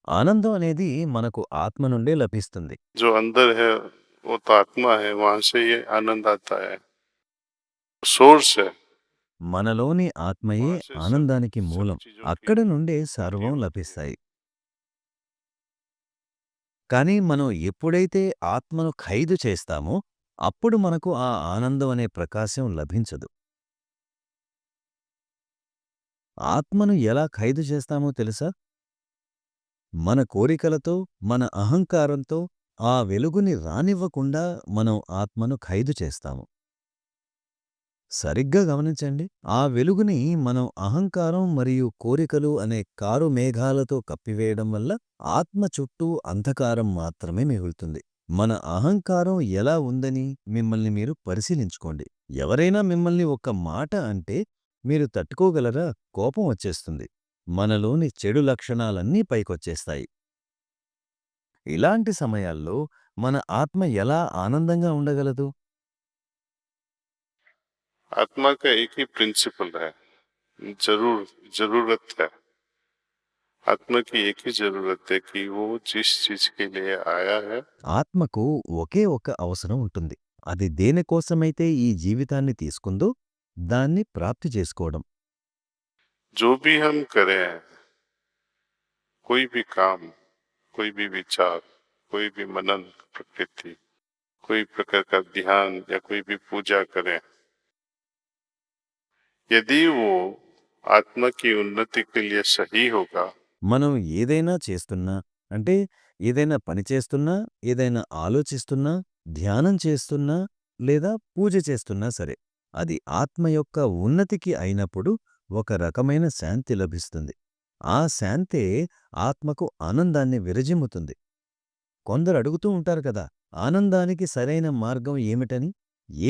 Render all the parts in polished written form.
ఆనందం అనేది మనకు ఆత్మ నుండే లభిస్తుంది. जो अंदर है वो तो आत्मा है, वहां से ये आनंद आता है, सोर्स है। మనలోని ఆత్మయే वहां से ఆనందానికి सब మూలం. चीजों की అక్కడి నుండే पूर्ति సర్వం होती है। లభిస్తాయి. కానీ మనం ఎప్పుడైతే ఆత్మను ఖైదు చేస్తామో, అప్పుడు మనకు ఆ ఆనందం అనే ప్రకాశం లభించదు. ఆత్మను ఎలా ఖైదు చేస్తామో తెలుసా? మన కోరికలతో, మన అహంకారంతో ఆ వెలుగుని రానివ్వకుండా మనం ఆత్మను ఖైదు చేస్తాము. సరిగ్గా గమనించండి. ఆ వెలుగుని మనం అహంకారం మరియు కోరికలు అనే కారు మేఘాలతో కప్పివేయడం వల్ల ఆత్మ చుట్టూ అంధకారం మాత్రమే మిగులుతుంది. మన అహంకారం ఎలా ఉందని మిమ్మల్ని మీరు పరిశీలించుకోండి. ఎవరైనా మిమ్మల్ని ఒక్క మాట అంటే మీరు తట్టుకోగలరా? కోపం వచ్చేస్తుంది. మనలోని చెడు లక్షణాలన్నీ పైకొచ్చేస్తాయి. ఇలాంటి సమయాల్లో మన ఆత్మ ఎలా ఆనందంగా ఉండగలదు? आत्मा का एक ही प्रिंसिपल है, जरूरत है। आत्मा की एक ही जरूरत है कि वो जिस चीज के लिए आया है, ఆత్మకు ఒకే ఒక అవసరం ఉంటుంది. అది దేనికోసమైతే ఈ జీవితాన్ని తీసుకుందో దాన్ని ప్రాప్తి చేసుకోవడం. जो भी हम करें, कोई भी काम, कोई भी विचार, कोई भी मनन प्रकृति, कोई प्रकार का ध्यान या कोई भी पूजा करें, यदि वो आत्मा की उन्नति के लिए सही होगा, మనం ఏదైనా చేస్తున్నా, అంటే ఏదైనా పని చేస్తున్నా, ఏదైనా ఆలోచిస్తున్నా, ధ్యానం చేస్తున్నా లేదా పూజ చేస్తున్నా సరే, అది ఆత్మ యొక్క ఉన్నతికి అయినప్పుడు ఒక రకమైన శాంతి లభిస్తుంది. ఆ శాంతే ఆత్మకు ఆనందాన్ని విరజిమ్ముతుంది. కొందరు అడుగుతూ ఉంటారు కదా, ఆనందానికి సరైన మార్గం ఏమిటని?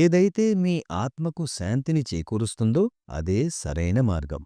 ఏదైతే మీ ఆత్మకు శాంతిని చేకూరుస్తుందో అదే సరైన మార్గం.